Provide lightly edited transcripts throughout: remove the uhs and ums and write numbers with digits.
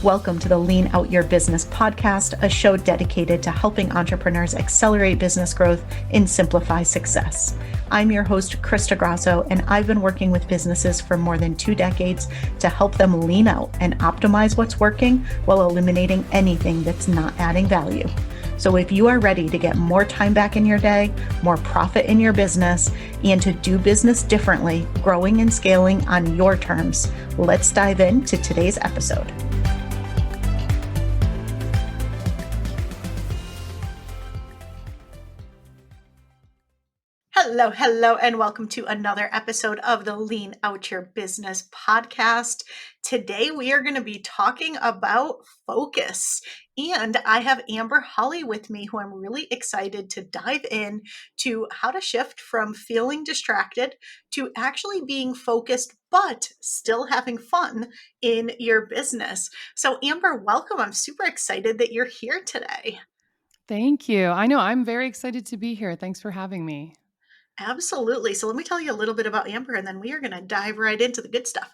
Welcome to the Lean Out Your Business podcast, a show dedicated to helping entrepreneurs accelerate business growth and simplify success. I'm your host, Krista Grasso, and I've been working with businesses for more than 2 decades to help them lean out and optimize what's working while eliminating anything that's not adding value. So if you are ready to get more time back in your day, more profit in your business, and to do business differently, growing and scaling on your terms, let's dive into today's episode. Hello, and welcome to another episode of the Lean Out Your Business podcast. Today, we are going to be talking about focus. And I have Amber Hawley with me, who I'm really excited to dive in to how to shift from feeling distracted to actually being focused, but still having fun in your business. So Amber, welcome. I'm super excited that you're here today. Thank you. I know I'm very excited to be here. Thanks for having me. Absolutely. So let me tell you a little bit about Amber, and then we are going to dive right into the good stuff.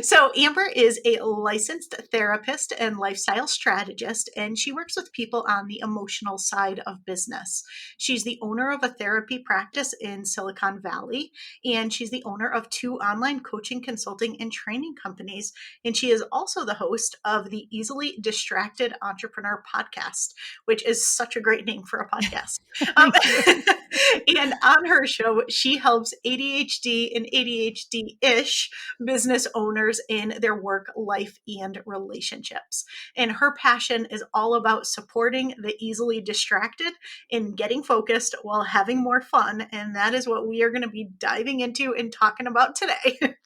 So Amber is a licensed therapist and lifestyle strategist, and she works with people on the emotional side of business. She's the owner of a therapy practice in Silicon Valley, and she's the owner of 2 online coaching, consulting, and training companies. And she is also the host of the Easily Distracted Entrepreneur podcast, which is such a great name for a podcast. And on her show, she helps ADHD and ADHD-ish business owners in their work, life, and relationships. And her passion is all about supporting the easily distracted and getting focused while having more fun. And that is what we are going to be diving into and talking about today.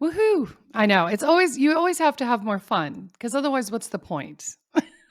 Woohoo. I know. You always have to have more fun because otherwise, what's the point?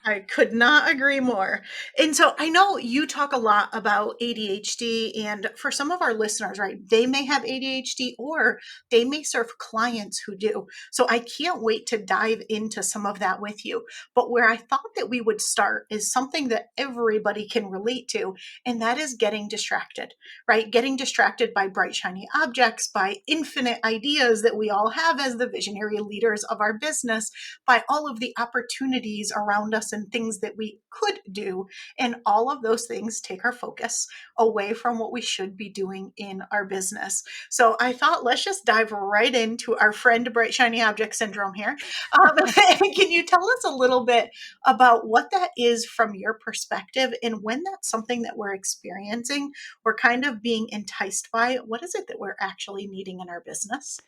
I could not agree more. And so I know you talk a lot about ADHD, and for some of our listeners, right, they may have ADHD or they may serve clients who do. So I can't wait to dive into some of that with you. But where I thought that we would start is something that everybody can relate to, and that is getting distracted, right? Getting distracted by bright, shiny objects, by infinite ideas that we all have as the visionary leaders of our business, by all of the opportunities around us and things that we could do. And all of those things take our focus away from what we should be doing in our business. So I thought, let's just dive right into our friend bright shiny object syndrome here. Can you tell us a little bit about what that is from your perspective, and when that's something that we're experiencing, we're kind of being enticed by, what is it that we're actually needing in our business?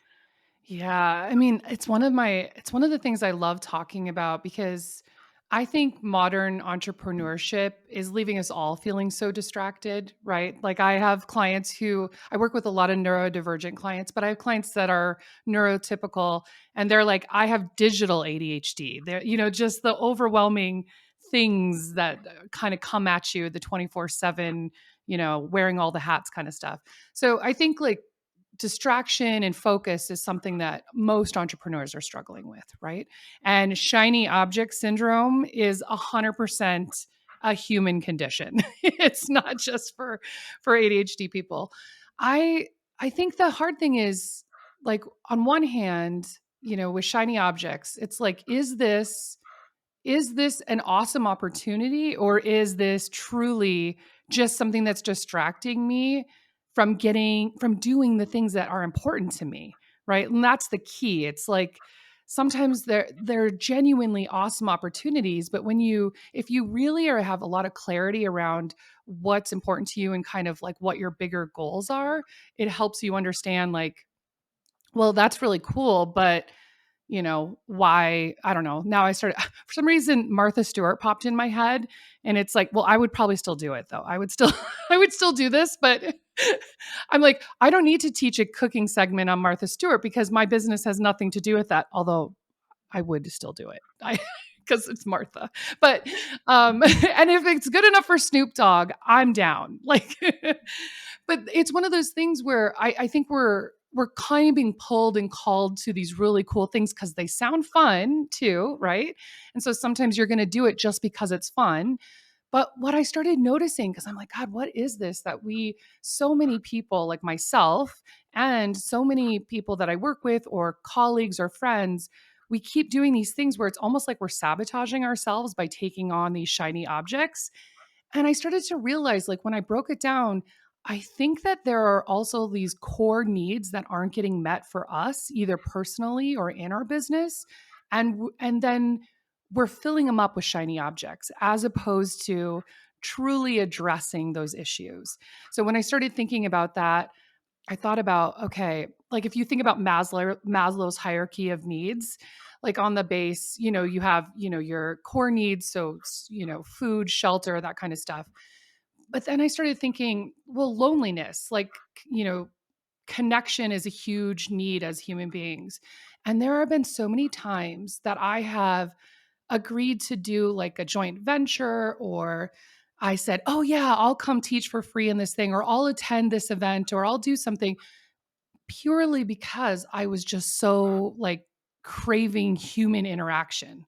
Yeah, I mean, it's one of the things I love talking about because I think modern entrepreneurship is leaving us all feeling so distracted, right? Like I work with a lot of neurodivergent clients, but I have clients that are neurotypical and they're like, I have digital ADHD. They're, just the overwhelming things that kind of come at you, the 24/7, wearing all the hats kind of stuff. So I think like distraction and focus is something that most entrepreneurs are struggling with, right? And shiny object syndrome is 100% a human condition. It's not just for ADHD people. I I think the hard thing is like on one hand, with shiny objects, it's like is this an awesome opportunity or is this truly just something that's distracting me from doing the things that are important to me, right? And that's the key. It's like sometimes they're genuinely awesome opportunities, but if you really have a lot of clarity around what's important to you and kind of like what your bigger goals are, it helps you understand like, well, that's really cool, but why, I don't know. Now I started for some reason Martha Stewart popped in my head and it's like, well, I would probably still do it though. I would still I would still do this, but I'm like, I don't need to teach a cooking segment on Martha Stewart because my business has nothing to do with that, although I would still do it. I because it's Martha. But and if it's good enough for Snoop Dogg, I'm down. Like but it's one of those things where I think we're kind of being pulled and called to these really cool things because they sound fun too, right? And so sometimes you're going to do it just because it's fun. But what I started noticing, because I'm like, God, what is this that so many people like myself and so many people that I work with or colleagues or friends, we keep doing these things where it's almost like we're sabotaging ourselves by taking on these shiny objects. And I started to realize, like, when I broke it down, I think that there are also these core needs that aren't getting met for us, either personally or in our business. And then we're filling them up with shiny objects as opposed to truly addressing those issues. So when I started thinking about that, I thought about, okay, like if you think about Maslow's hierarchy of needs, like on the base, you have, your core needs. So, food, shelter, that kind of stuff. But then I started thinking, well, loneliness, like, connection is a huge need as human beings. And there have been so many times that I have agreed to do like a joint venture, or I said, oh, yeah, I'll come teach for free in this thing, or I'll attend this event, or I'll do something purely because I was just so like craving human interaction.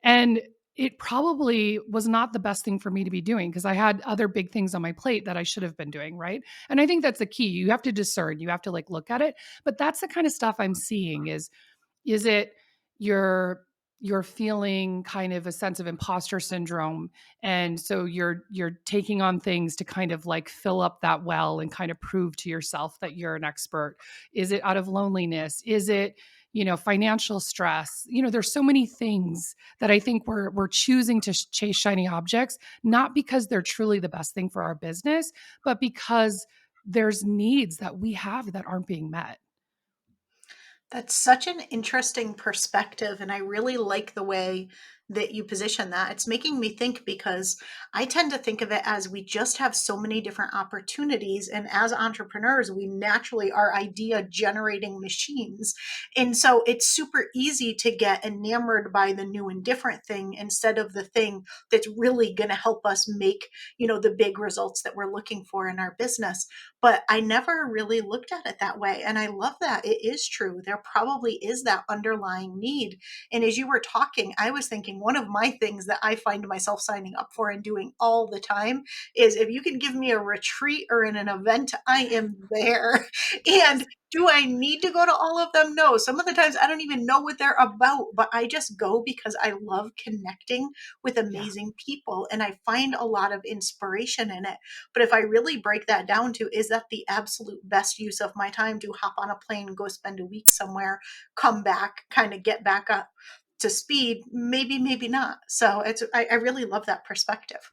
And it probably was not the best thing for me to be doing because I had other big things on my plate that I should have been doing, right? And I think that's the key. You have to discern, you have to like look at it. But that's the kind of stuff I'm seeing is it you're you're feeling kind of a sense of imposter syndrome, and so you're taking on things to kind of like fill up that well and kind of prove to yourself that you're an expert? Is it out of loneliness? Is it, financial stress? There's so many things that I think we're choosing to chase shiny objects, not because they're truly the best thing for our business, but because there's needs that we have that aren't being met. That's such an interesting perspective, and I really like the way that you position that. It's making me think because I tend to think of it as we just have so many different opportunities, and as entrepreneurs, we naturally are idea generating machines. And so it's super easy to get enamored by the new and different thing instead of the thing that's really going to help us make, the big results that we're looking for in our business. But I never really looked at it that way. And I love that. It is true. There probably is that underlying need. And as you were talking, I was thinking one of my things that I find myself signing up for and doing all the time is if you can give me a retreat or in an event, I am there. And do I need to go to all of them? No. Some of the times I don't even know what they're about, but I just go because I love connecting with Yeah. amazing people and I find a lot of inspiration in it. But if I really break that down to, is that the absolute best use of my time to hop on a plane, go spend a week somewhere, come back, kind of get back up to speed? Maybe, maybe not. So I really love that perspective.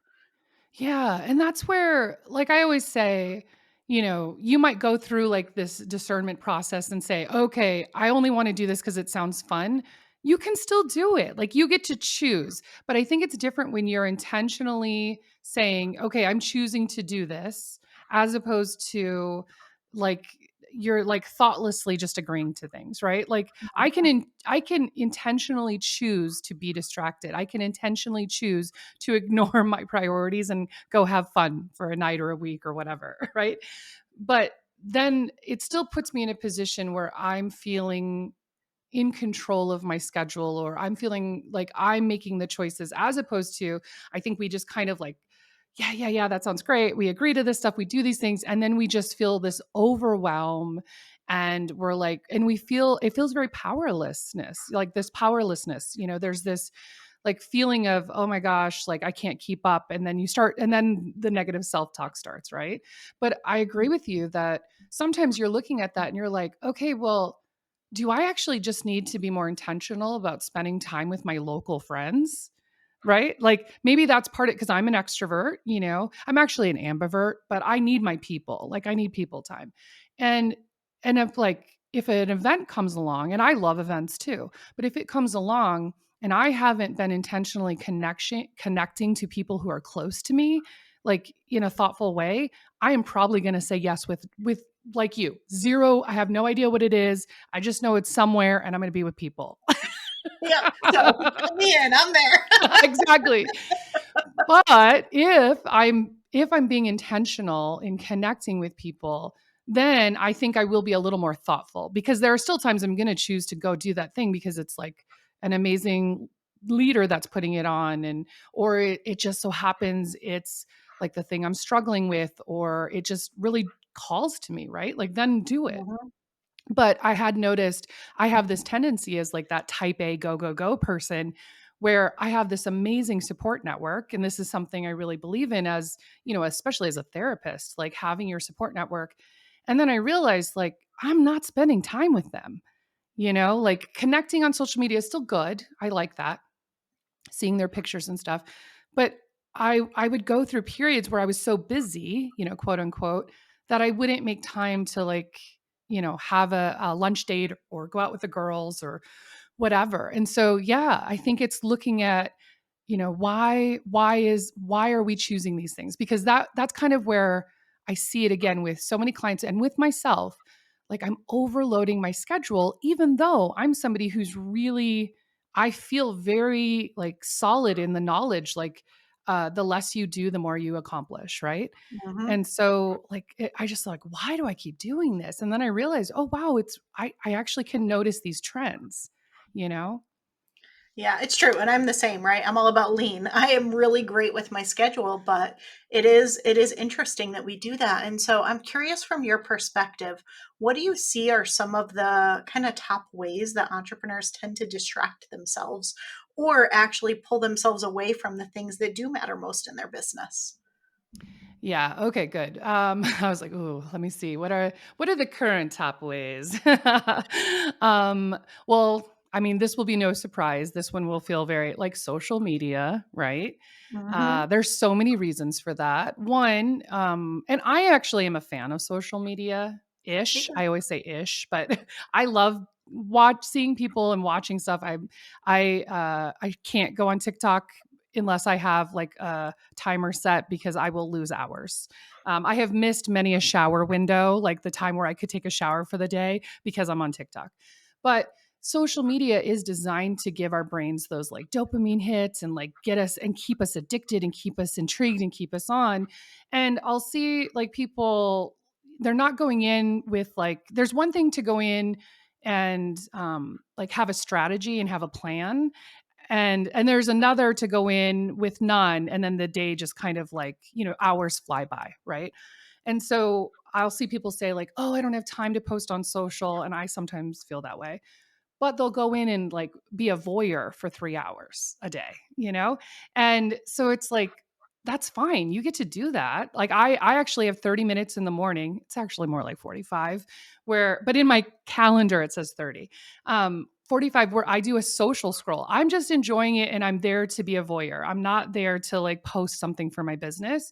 Yeah, and that's where, like I always say, you might go through like this discernment process and say, okay, I only want to do this because it sounds fun. You can still do it. Like you get to choose. But I think it's different when you're intentionally saying, okay, I'm choosing to do this, as opposed to like you're like thoughtlessly just agreeing to things, right? Like I can intentionally choose to be distracted. I can intentionally choose to ignore my priorities and go have fun for a night or a week or whatever, right? But then it still puts me in a position where I'm feeling in control of my schedule, or I'm feeling like I'm making the choices, as opposed to, I think we just kind of like, yeah, yeah, yeah, that sounds great. We agree to this stuff, we do these things, and then we just feel this overwhelm. And we're like, and we feel it feels very powerlessness, like this powerlessness. There's this like feeling of, oh my gosh, like I can't keep up. And then and then the negative self talk starts, right? But I agree with you that sometimes you're looking at that and you're like, okay, well, do I actually just need to be more intentional about spending time with my local friends? Right? Like maybe that's part of it because I'm an extrovert, I'm actually an ambivert, but I need my people. Like I need people time. And if an event comes along, and I love events too, but if it comes along and I haven't been intentionally connecting to people who are close to me, like in a thoughtful way, I am probably going to say yes with like you. Zero, I have no idea what it is. I just know it's somewhere and I'm going to be with people. Yep. So put me in, I'm there. Exactly. But if I'm being intentional in connecting with people, then I think I will be a little more thoughtful, because there are still times I'm going to choose to go do that thing because it's like an amazing leader that's putting it on, and or it just so happens it's like the thing I'm struggling with, or it just really calls to me, right? Like then do it. Mhm. But I had noticed I have this tendency as like that type A go, go, go person where I have this amazing support network. And this is something I really believe in as, especially as a therapist, like having your support network. And then I realized like I'm not spending time with them, like connecting on social media is still good. I like that, seeing their pictures and stuff. But I would go through periods where I was so busy, quote unquote, that I wouldn't make time to like, have a lunch date or go out with the girls or whatever. And so yeah, I think it's looking at, why are we choosing these things? Because that's kind of where I see it again with so many clients and with myself. Like I'm overloading my schedule, even though I'm somebody who's really, I feel very like solid in the knowledge, like the less you do, the more you accomplish, right? Mhm. And so like I just like, why do I keep doing this? And then I realized, oh wow, I actually can notice these trends, you know? Yeah, it's true, and I'm the same, right? I'm all about lean. I am really great with my schedule, but it is interesting that we do that. And so I'm curious from your perspective, what do you see are some of the kind of top ways that entrepreneurs tend to distract themselves or actually pull themselves away from the things that do matter most in their business? Yeah. Okay. Good. I was like, "Ooh, let me see. What are the current top ways?" um, well, I mean, this will be no surprise. This one will feel very like social media, right? Mhm. There's so many reasons for that. One, and I actually am a fan of social media Me ish. too. I always say ish, but I love seeing people and watching stuff. I can't go on TikTok unless I have like a timer set because I will lose hours. I have missed many a shower window, like the time where I could take a shower for the day because I'm on TikTok. But social media is designed to give our brains those like dopamine hits and like get us and keep us addicted and keep us intrigued and keep us on. And I'll see like people, they're not going in with like, there's one thing to go in and like have a strategy and have a plan, and there's another to go in with none, and then the day just kind of like, hours fly by, right? And so I'll see people say like, oh, I don't have time to post on social, and I sometimes feel that way, but they'll go in and like be a voyeur for 3 hours a day, and so it's like, that's fine, you get to do that. Like I actually have 30 minutes in the morning, it's actually more like 45, where but in my calendar it says 30, 45, where I do a social scroll. I'm just enjoying it and I'm there to be a voyeur. I'm not there to like post something for my business,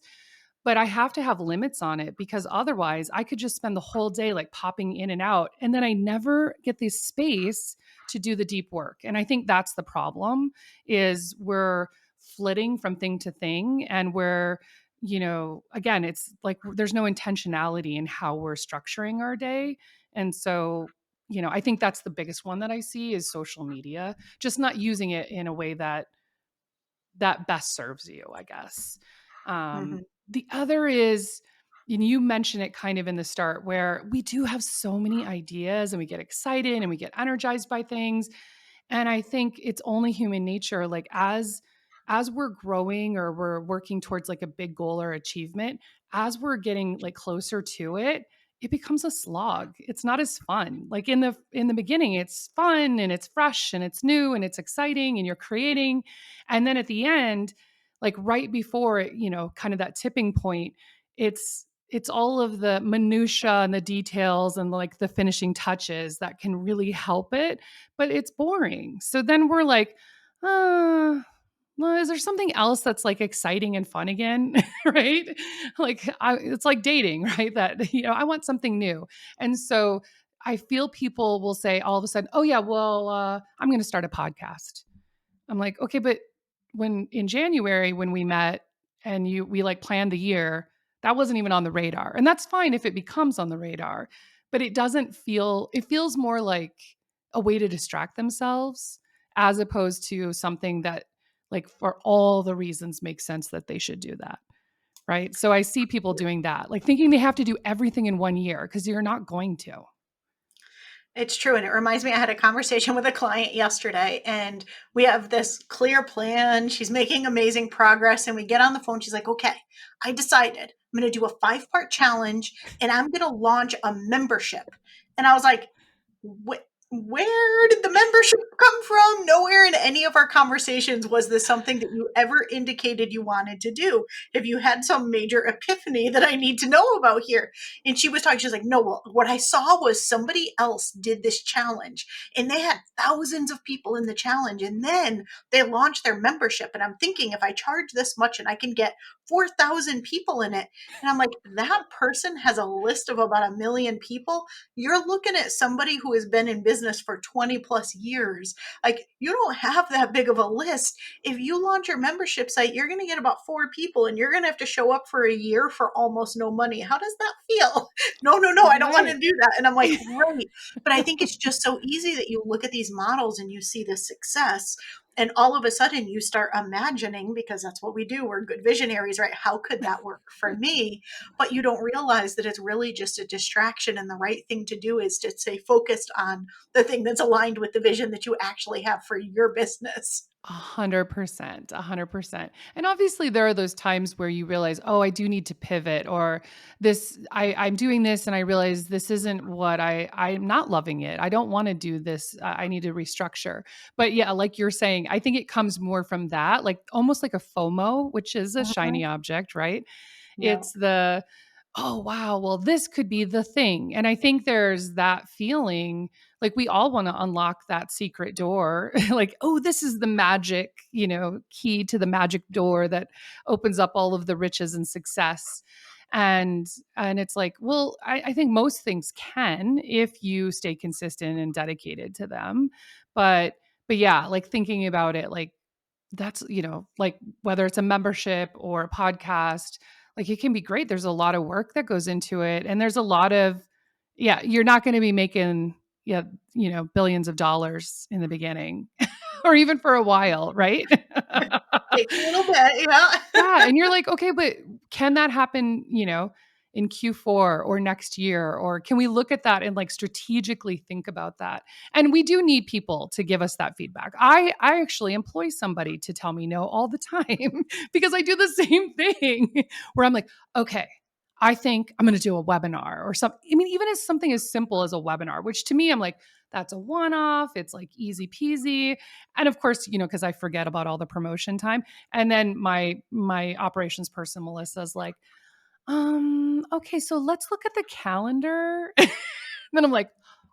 but I have to have limits on it because otherwise I could just spend the whole day like popping in and out. And then I never get the space to do the deep work. And I think that's the problem is we're flitting from thing to thing, and we're, again, it's like there's no intentionality in how we're structuring our day. And so, I think that's the biggest one that I see is social media, just not using it in a way that best serves you, I guess. Mhm. The other is, and you mentioned it kind of in the start, where we do have so many ideas and we get excited and we get energized by things. And I think it's only human nature, like as we're growing or we're working towards like a big goal or achievement, as we're getting like closer to it, it becomes a slog. It's not as fun. Like in the beginning, it's fun and it's fresh and it's new and it's exciting and you're creating. And then at the end, like right before it, kind of that tipping point, it's all of the minutia and the details and like the finishing touches that can really help it, but it's boring. So then we're like, uh, well, is there something else that's like exciting and fun again? Right? Like it's like dating, right? That, I want something new. And so I feel people will say all of a sudden, oh yeah, well, I'm going to start a podcast. I'm like, okay, but when in January when we met and we like planned the year, that wasn't even on the radar. And that's fine if it becomes on the radar, but it feels more like a way to distract themselves as opposed to something that like for all the reasons makes sense that they should do that. Right? So I see people doing that, like thinking they have to do everything in 1 year because you're not going to. It's true. And it reminds me, I had a conversation with a client yesterday, and we have this clear plan. She's making amazing progress. And we get on the phone. She's like, okay, I decided I'm going to do a 5-part challenge and I'm going to launch a membership. And I was like, where did the membership come from? Nowhere in any of our conversations was this something that you ever indicated you wanted to do. Have you had some major epiphany that I need to know about here? And she was talking, she's like, no, well, what I saw was somebody else did this challenge and they had thousands of people in the challenge. And then they launched their membership. And I'm thinking, if I charge this much and I can get 4,000 people in it, and I'm like, that person has a list of about 1 million people. You're looking at somebody who has been in business for 20 plus years. Like, you don't have that big of a list. If you launch your membership site, you're going to get about 4 people and you're going to have to show up for a year for almost no money. How does that feel? No, no, no, I don't want Right. to do that. And I'm like, right. But I think it's just so easy that you look at these models and you see the success. And all of a sudden you start imagining, because that's what we do. We're good visionaries, right? How could that work for me? But you don't realize that it's really just a distraction. And the right thing to do is to stay focused on the thing that's aligned with the vision that you actually have for your business. 100%, 100%. And obviously there are those times where you realize, oh, I do need to pivot, or I'm doing this and I realize this isn't what I'm not loving it. I don't want to do this. I need to restructure. But yeah, like you're saying, I think it comes more from that, like almost like a FOMO, which is a Mhm. shiny object, right? Yeah. It's the, oh, wow, well, this could be the thing. And I think there's that feeling like we all want to unlock that secret door. Like, oh, this is the magic, key to the magic door that opens up all of the riches and success. And it's like, well, I think most things can if you stay consistent and dedicated to them. But yeah, like thinking about it, like that's, like whether it's a membership or a podcast, like it can be great. There's a lot of work that goes into it. And there's a lot of, yeah, you're not going to be making, yeah, billions of dollars in the beginning or even for a while, right? Takes a little bit. Yeah. Yeah, and you're like, "Okay, but can that happen, in Q4 or next year? Or can we look at that and, like, strategically think about that?" And we do need people to give us that feedback. I actually employ somebody to tell me no all the time because I do the same thing where I'm like, "Okay, I think I'm gonna do a webinar," or something. I mean, even as something as simple as a webinar, which to me, I'm like, "That's a one-off, it's, like, easy peasy." And of course, because I forget about all the promotion time, and then my operations person, Melissa's like, okay, so let's look at the calendar. Then I'm like,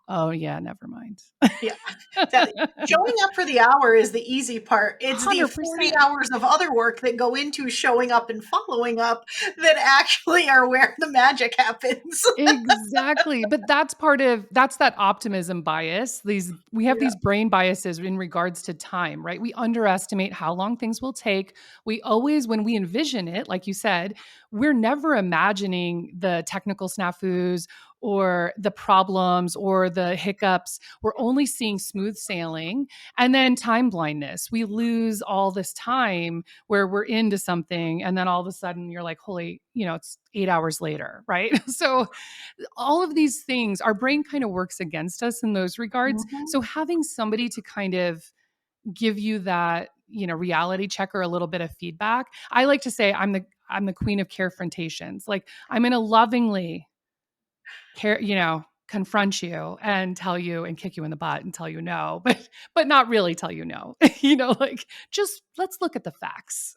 oh yeah, never mind. Yeah. That showing up for the hour is the easy part. It's the 40 100%. hours of other work that go into showing up and following up that actually are where the magic happens. Exactly. But that's that optimism bias. We have Yeah. these brain biases in regards to time, right? We underestimate how long things will take. We always, when we envision it, like you said, we're never imagining the technical snafus or the problems or the hiccups. We're only seeing smooth sailing and then time blindness. We lose all this time where we're into something and then all of a sudden you're like, holy, it's 8 hours later, right? So all of these things, our brain kind of works against us in those regards. Mhm. So having somebody to kind of give you that, reality check or a little bit of feedback. I like to say I'm the queen of carefrontations. Like I'm going to lovingly confront you and tell you and kick you in the butt and tell you no, but not really tell you no. Like just let's look at the facts.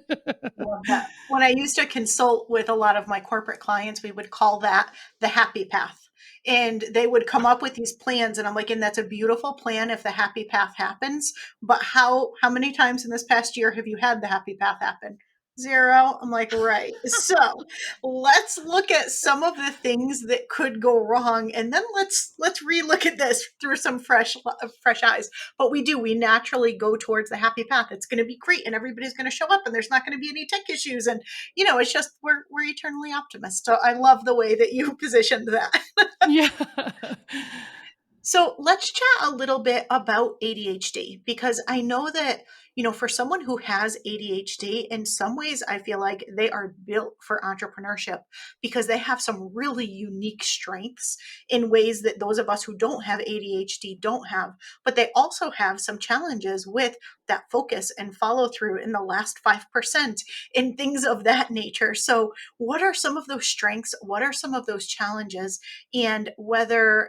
Love that. When I used to consult with a lot of my corporate clients, we would call that the happy path. And they would come up with these plans, and I'm like, and that's a beautiful plan if the happy path happens. But how many times in this past year have you had the happy path happen? Zero. I'm like, right. So let's look at some of the things that could go wrong, and then let's relook at this through some fresh eyes. But we naturally go towards the happy path. It's going to be great and everybody's going to show up and there's not going to be any tech issues. And, it's just, we're eternally optimists. So I love the way that you positioned that. Yeah. So let's chat a little bit about ADHD because I know that, for someone who has ADHD, in some ways, I feel like they are built for entrepreneurship because they have some really unique strengths in ways that those of us who don't have ADHD don't have. But they also have some challenges with that focus and follow through in the last 5% and things of that nature. So, what are some of those strengths? What are some of those challenges? And whether,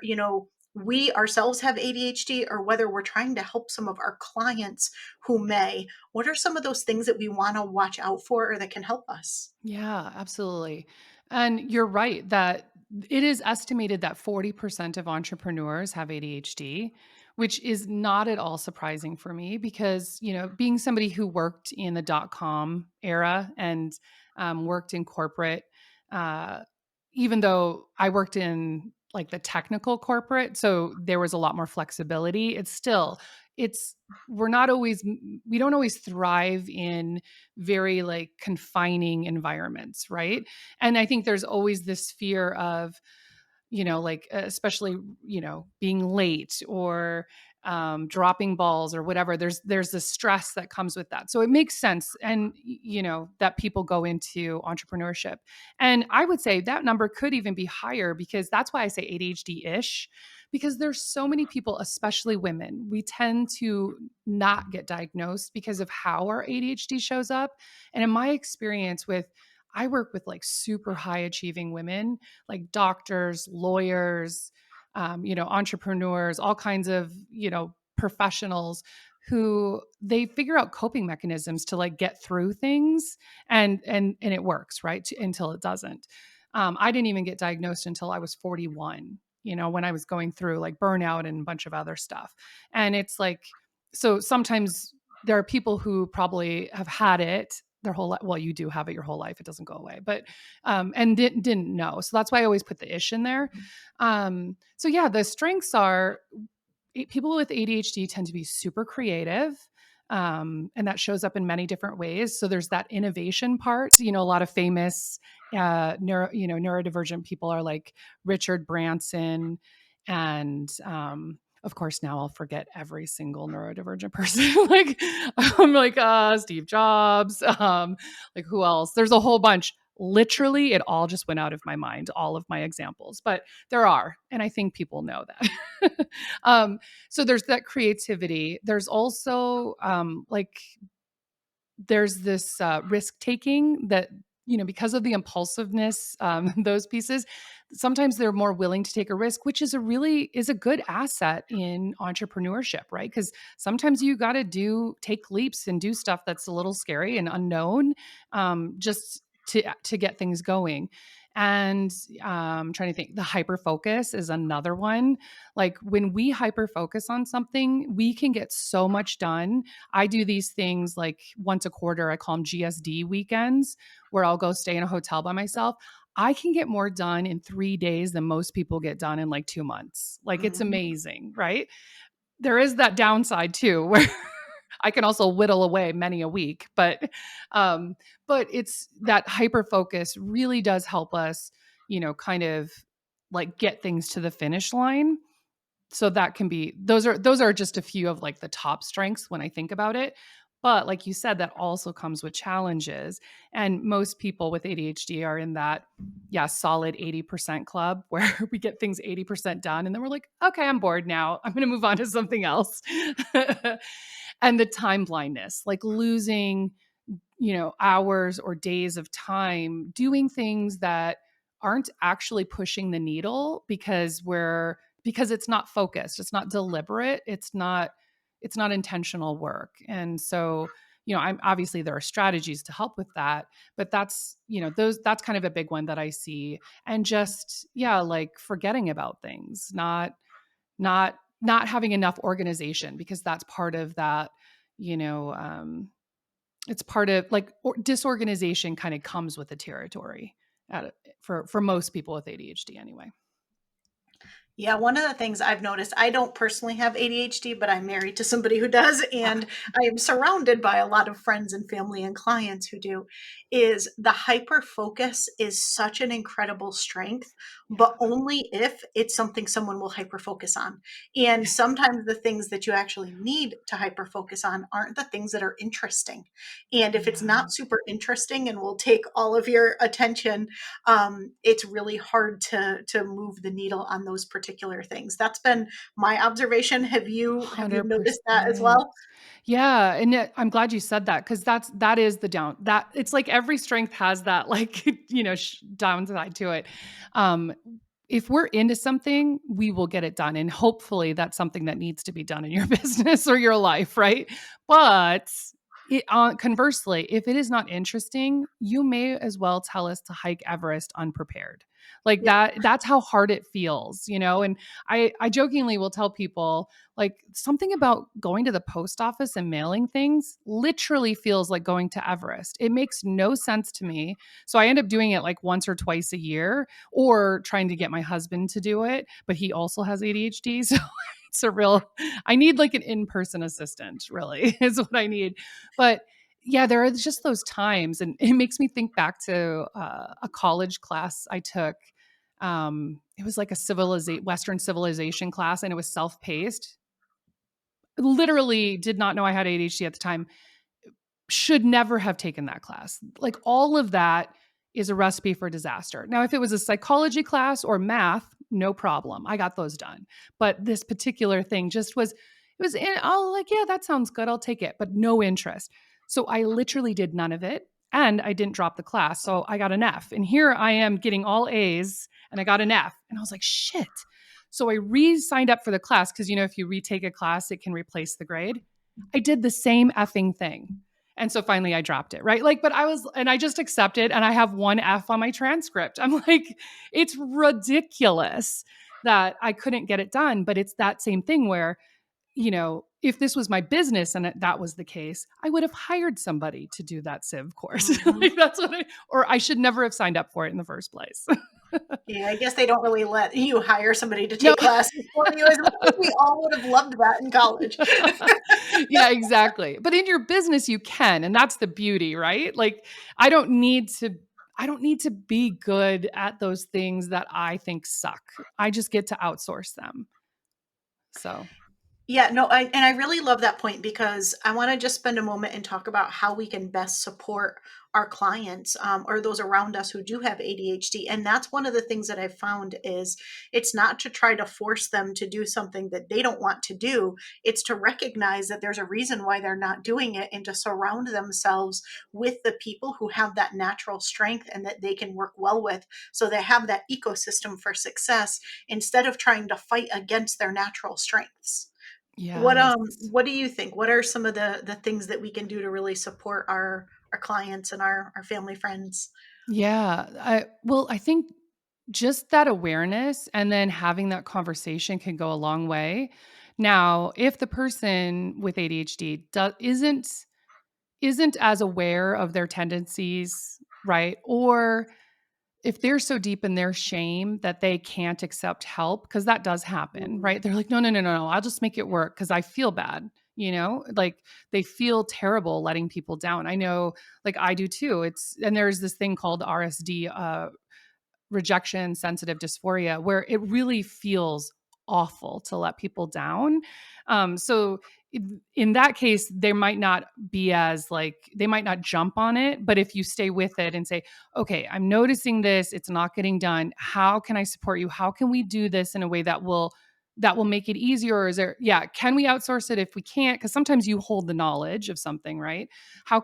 we ourselves have ADHD or whether we're trying to help some of our clients who may, what are some of those things that we want to watch out for or that can help us? Yeah, absolutely. And you're right that it is estimated that 40% of entrepreneurs have ADHD, which is not at all surprising for me because, being somebody who worked in the dot com era and worked in corporate, uh, even though I worked in like the technical corporate, so there was a lot more flexibility, it's, we're not always, we don't always thrive in very like confining environments, right? And I think there's always this fear of, like especially, being late or dropping balls or whatever. There's the stress that comes with that. So it makes sense, and that people go into entrepreneurship. And I would say that number could even be higher because that's why I say ADHD-ish, because there's so many people, especially women, we tend to not get diagnosed because of how our ADHD shows up. And in my experience with, I work with like super high achieving women, like doctors, lawyers, entrepreneurs, all kinds of, professionals who they figure out coping mechanisms to like get through things, and it works, right? Until it doesn't. I didn't even get diagnosed until I was 41, when I was going through like burnout and a bunch of other stuff. And it's like, so sometimes there are people who probably have had it their whole life. Well, you do have it your whole life. It doesn't go away, but and didn't know. So that's why I always put the ish in there. So yeah, the strengths are people with ADHD tend to be super creative. And that shows up in many different ways. So there's that innovation part. A lot of famous neurodivergent people are like Richard Branson, and of course now I'll forget every single neurodivergent person. Like I'm like Steve Jobs, like who else? There's a whole bunch. Literally, it all just went out of my mind, all of my examples, but there are, and I think people know that. So there's that creativity. There's also like there's this risk taking that, because of the impulsiveness, those pieces, sometimes they're more willing to take a risk, which is a good asset in entrepreneurship, right? Because sometimes you got to take leaps and do stuff that's a little scary and unknown, just to get things going. And trying to think, the hyper focus is another one. Like when we hyper focus on something, we can get so much done. I do these things like once a quarter. I call them GSD weekends, where I'll go stay in a hotel by myself. I can get more done in 3 days than most people get done in like 2 months. Like it's Mhm. amazing, right? There is that downside too, where I can also whittle away many a week, but it's that hyper focus really does help us, kind of like get things to the finish line. So that can be, those are just a few of like the top strengths when I think about it. But like you said, that also comes with challenges. And most people with ADHD are in that, yeah, solid 80% club where we get things 80% done. And then we're like, okay, I'm bored now. I'm going to move on to something else. And the time blindness, like losing, hours or days of time doing things that aren't actually pushing the needle because it's not focused, it's not deliberate, it's not intentional work. And so, I'm obviously there are strategies to help with that, but that's kind of a big one that I see. And just, yeah, like forgetting about things, not having enough organization, because that's part of that, you know, it's part of like disorganization kind of comes with the territory for most people with ADHD anyway. Yeah, one of the things I've noticed, I don't personally have ADHD, but I'm married to somebody who does, Ah, and I am surrounded by a lot of friends and family and clients who do, is the hyper focus is such an incredible strength, but yeah. only if it's something someone will hyper focus on. And sometimes the things that you actually need to hyper focus on aren't the things that are interesting. And if it's Yeah. not super interesting and will take all of your attention, it's really hard to move the needle on those particular things. That's been my observation. Have you noticed that as 100%. well? Yeah, and I'm glad you said that, because that is the down that it's like every strength has that like, downside to it. Um, if we're into something, we will get it done. And hopefully that's something that needs to be done in your business or your life, right? But conversely, if it is not interesting, you may as well tell us to hike Everest unprepared. Like Yeah. that's how hard it feels, you know? And I jokingly will tell people like something about going to the post office and mailing things literally feels like going to Everest. It makes no sense to me. So I end up doing it like once or twice a year or trying to get my husband to do it, but he also has ADHD. So it's a real, I need like an in person assistant, really, is what I need. But yeah, there are just those times. And it makes me think back to a college class I took. It was like a Western civilization class, and it was self paced. Literally did not know I had ADHD at the time, should never have taken that class. Like all of that is a recipe for disaster. Now, if it was a psychology class or math, no problem. I got those done. But this particular thing just was, it was in, oh, like, yeah, that sounds good. I'll take it, but no interest. So I literally did none of it. And I didn't drop the class. So I got an F. And here I am getting all A's and I got an F. And I was like, shit. So I re signed up for the class because, you know, if you retake a class, it can replace the grade. I did the same effing thing. And so finally I dropped it, right? Like, but I just accepted and I have one F on my transcript. I'm like, it's ridiculous that I couldn't get it done. But it's that same thing where, you know, if this was my business and that was the case, I would have hired somebody to do that Civ course. Mhm. Like that's what or I should never have signed up for it in the first place. Yeah, I guess they don't really let you hire somebody to No. take classes for you as much as we all would have loved that in college. Yeah, exactly. But in your business you can, and that's the beauty, right? Like I don't need to I don't need to be good at those things that I think suck. I just get to outsource them. So, Yeah, no, I really love that point because I want to just spend a moment and talk about how we can best support our clients or those around us who do have ADHD. And that's one of the things that I've found is it's not to try to force them to do something that they don't want to do. It's to recognize that there's a reason why they're not doing it and to surround themselves with the people who have that natural strength and that they can work well with. So they have that ecosystem for success instead of trying to fight against their natural strengths. yes. What do you think? What are some of the things that we can do to really support our clients and our family friends? Yeah. I think just that awareness and then having that conversation can go a long way. Now, if the person with ADHD isn't as aware of their tendencies, right? Or if they're so deep in their shame that they can't accept help, because that does happen, Mhm. right? They're like, no, no, no, no, no, I'll just make it work because I feel bad, you know, like they feel terrible letting people down. I know, like I do too. And there's this thing called RSD, rejection sensitive dysphoria, where it really feels awful to let people down. So in that case, they might not be as like, they might not jump on it. But if you stay with it and say, okay, I'm noticing this, it's not getting done. How can I support you? How can we do this in a way that will make it easier? Or is there, yeah, can we outsource it if we can't? Because sometimes you hold the knowledge of something, right? Mhm. How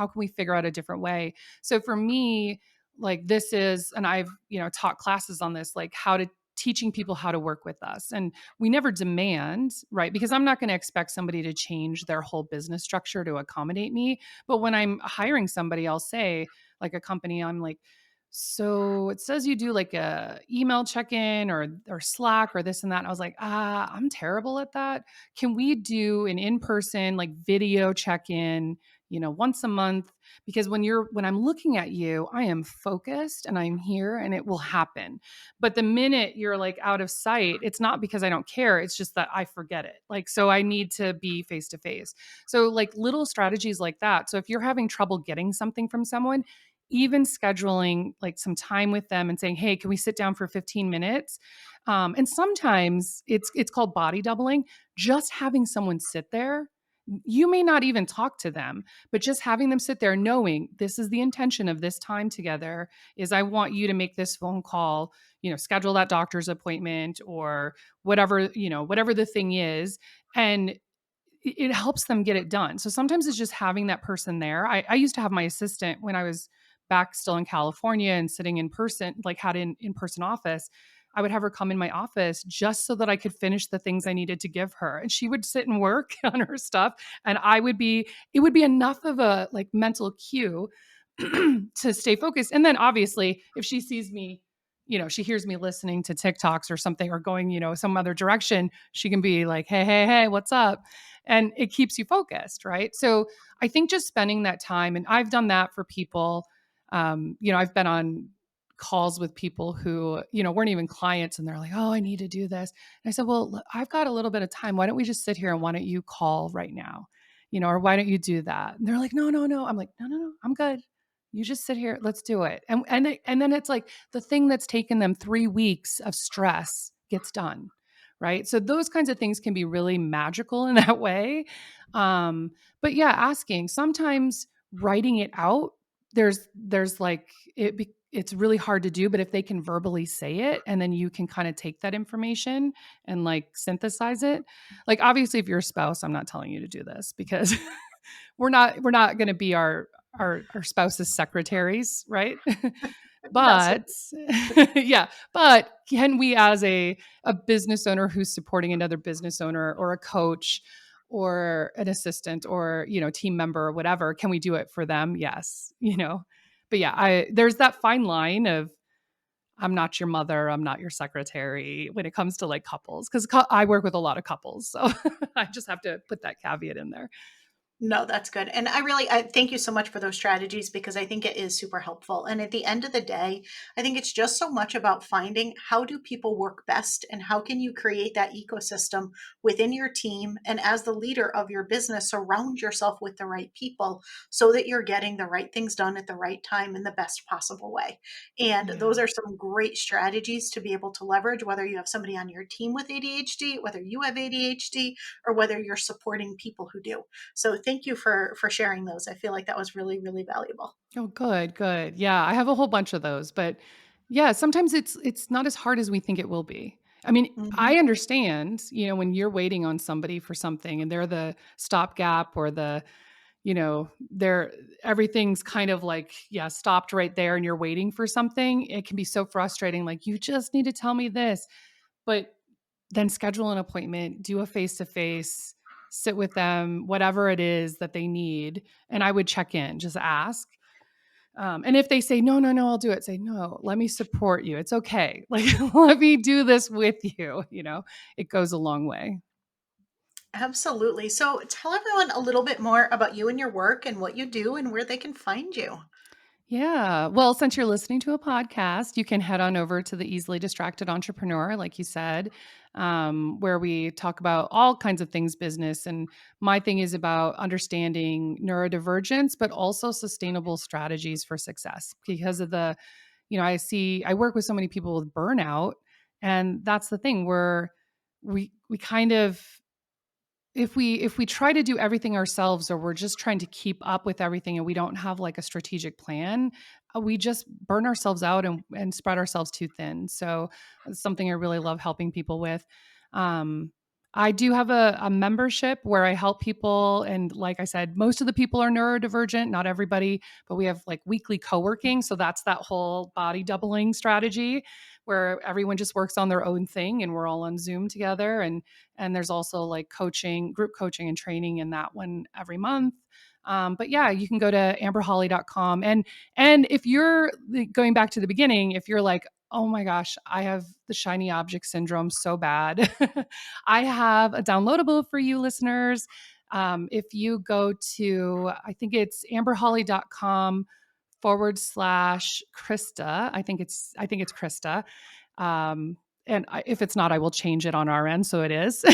can we figure out a different way? So for me, like this is, and I've, you know, taught classes on this, like how to teaching people how to work with us. And we never demand, right? Because I'm not going to expect somebody to change their whole business structure to accommodate me. But when I'm hiring somebody, I'll say, like a company, I'm like, so it says you do like a email check-in or Slack or this and that. And I was like, I'm terrible at that. Can we do an in-person like video check-in, you know, once a month? Because when I'm looking at you, I am focused and I'm here and it will happen. But the minute you're like out of sight, it's not because I don't care, it's just that I forget it. Like so I need to be face to face. So like little strategies like that. So if you're having trouble getting something from someone, even scheduling like some time with them and saying, hey, can we sit down for 15 minutes? And sometimes it's called body doubling. Just having someone sit there, you may not even talk to them, but just having them sit there knowing this is the intention of this time together is I want you to make this phone call, you know, schedule that doctor's appointment or whatever, you know, whatever the thing is. And it helps them get it done. So sometimes it's just having that person there. I used to have my assistant when I was back still in California and sitting in person, like had an in-person office. I would have her come in my office just so that I could finish the things I needed to give her. And she would sit and work on her stuff. And it would be enough of a like mental cue to stay focused. And then obviously, if she sees me, she hears me listening to TikToks or something or going, some other direction, she can be like, hey, hey, hey, what's up? And it keeps you focused, right? So I think just spending that time, and I've done that for people. I've been on calls with people who, weren't even clients and they're like, oh, I need to do this. And I said, well, I've got a little bit of time. Why don't we just sit here and why don't you call right now? Or why don't you do that? And they're like, no, no, no. I'm like, no, no, no, I'm good. You just sit here. Let's do it. And then it's like the thing that's taken them 3 weeks of stress gets done. Right. So those kinds of things can be really magical in that way. But yeah, asking sometimes writing it out, there's like it's really hard to do, but if they can verbally say it and then you can kind of take that information and like synthesize it. Like obviously if you're a spouse, I'm not telling you to do this because we're not going to be our spouse's secretaries, right? That's what. But yeah, but can we as a business owner who's supporting another business owner or a coach or an assistant or, team member or whatever, can we do it for them? Yes. But yeah, there's that fine line of I'm not your mother, I'm not your secretary when it comes to like couples cuz I work with a lot of couples. So I just have to put that caveat in there. No, that's good. And I thank you so much for those strategies because I think it is super helpful. And at the end of the day, I think it's just so much about finding how do people work best and how can you create that ecosystem within your team. And as the leader of your business, surround yourself with the right people so that you're getting the right things done at the right time in the best possible way. And those Yeah. are some great strategies to be able to leverage, whether you have somebody on your team with ADHD, whether you have ADHD, or whether you're supporting people who do. So thank you for sharing those. I feel like that was really, really valuable. Oh, good, good. Yeah, I have a whole bunch of those, but yeah, sometimes it's not as hard as we think it will be. I mean, Mhm. I understand, when you're waiting on somebody for something and they're the stopgap or they're everything's kind of like, yeah, stopped right there and you're waiting for something. It can be so frustrating. Like, you just need to tell me this. But then schedule an appointment, do a face to face, sit with them, whatever it is that they need. And I would check in, just ask. And if they say, no, no, no, I'll do it, say, no, let me support you. It's okay. Like, let me do this with you. It goes a long way. Absolutely. So tell everyone a little bit more about you and your work and what you do and where they can find you. Yeah. Well, since you're listening to a podcast, you can head on over to the Easily Distracted Entrepreneur, like you said, where we talk about all kinds of things business. And my thing is about understanding neurodivergence, but also sustainable strategies for success because of I work with so many people with burnout. And that's the thing where we kind of if we try to do everything ourselves or we're just trying to keep up with everything and we don't have like a strategic plan, we just burn ourselves out and spread ourselves too thin. So it's something I really love helping people with. um, I do have a membership where I help people, and like I said, most of the people are neurodivergent, not everybody, but we have like weekly co-working, so that's that whole body doubling strategy where everyone just works on their own thing and we're all on Zoom together. And there's also like coaching, group coaching and training in that one every month. But yeah, you can go to amberhawley.com. And if you're going back to the beginning, if you're like, oh my gosh, I have the shiny object syndrome so bad, I have a downloadable for you listeners. If you go to, I think it's amberhawley.com/Krista. I think it's Krista. Um, if it's not, I will change it on our end, so it is.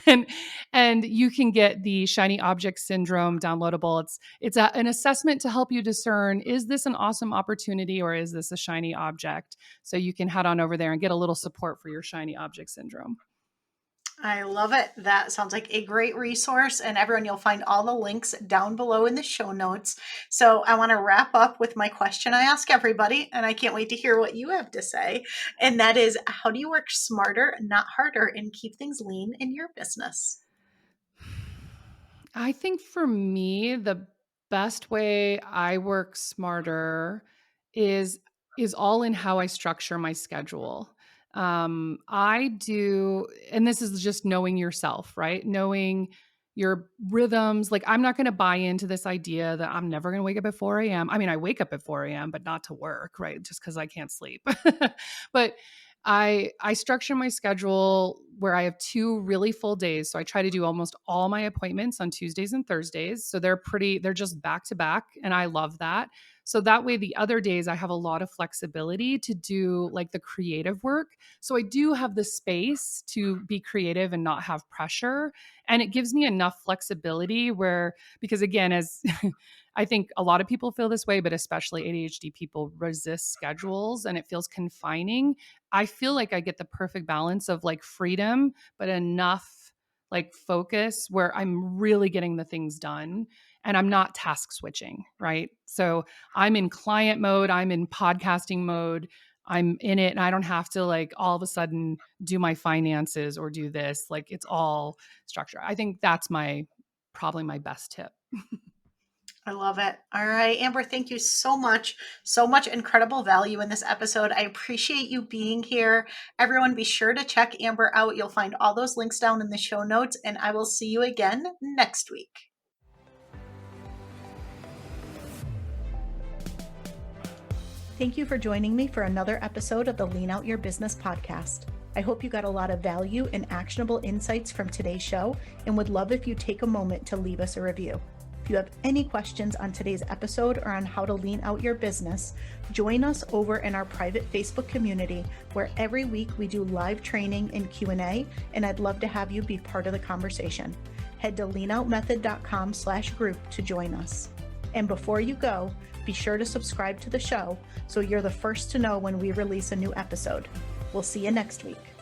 and and you can get the shiny object syndrome downloadable. It's an assessment to help you discern, is this an awesome opportunity or is this a shiny object? So you can head on over there and get a little support for your shiny object syndrome. I love it. That sounds like a great resource. And everyone, you'll find all the links down below in the show notes. So I want to wrap up with my question I ask everybody, and I can't wait to hear what you have to say. And that is, how do you work smarter, not harder, and keep things lean in your business? I think for me, the best way I work smarter is is all in how I structure my schedule. I do, and this is just knowing yourself, right? Knowing your rhythms. Like, I'm not going to buy into this idea that I'm never going to wake up at 4 a.m. I mean, I wake up at 4 a.m., but not to work, right? Just because I can't sleep. But I structure my schedule where I have 2 really full days. So I try to do almost all my appointments on Tuesdays and Thursdays. So they're just back to back. And I love that. So that way, the other days I have a lot of flexibility to do like the creative work. So I do have the space to be creative and not have pressure. And it gives me enough flexibility where, because again, as I think a lot of people feel this way, but especially ADHD people resist schedules and it feels confining. I feel like I get the perfect balance of like freedom, but enough like focus where I'm really getting the things done and I'm not task switching, right? So I'm in client mode, I'm in podcasting mode, I'm in it, and I don't have to like all of a sudden do my finances or do this. Like it's all structure. I think that's probably my best tip. I love it. All right, Amber, thank you so much. So much incredible value in this episode. I appreciate you being here. Everyone, be sure to check Amber out. You'll find all those links down in the show notes, and I will see you again next week. Thank you for joining me for another episode of the Lean Out Your Business podcast. I hope you got a lot of value and actionable insights from today's show and would love if you take a moment to leave us a review. If you have any questions on today's episode or on how to lean out your business, join us over in our private Facebook community where every week we do live training and Q&A, and I'd love to have you be part of the conversation. Head to leanoutmethod.com/group to join us. And before you go, be sure to subscribe to the show so you're the first to know when we release a new episode. We'll see you next week.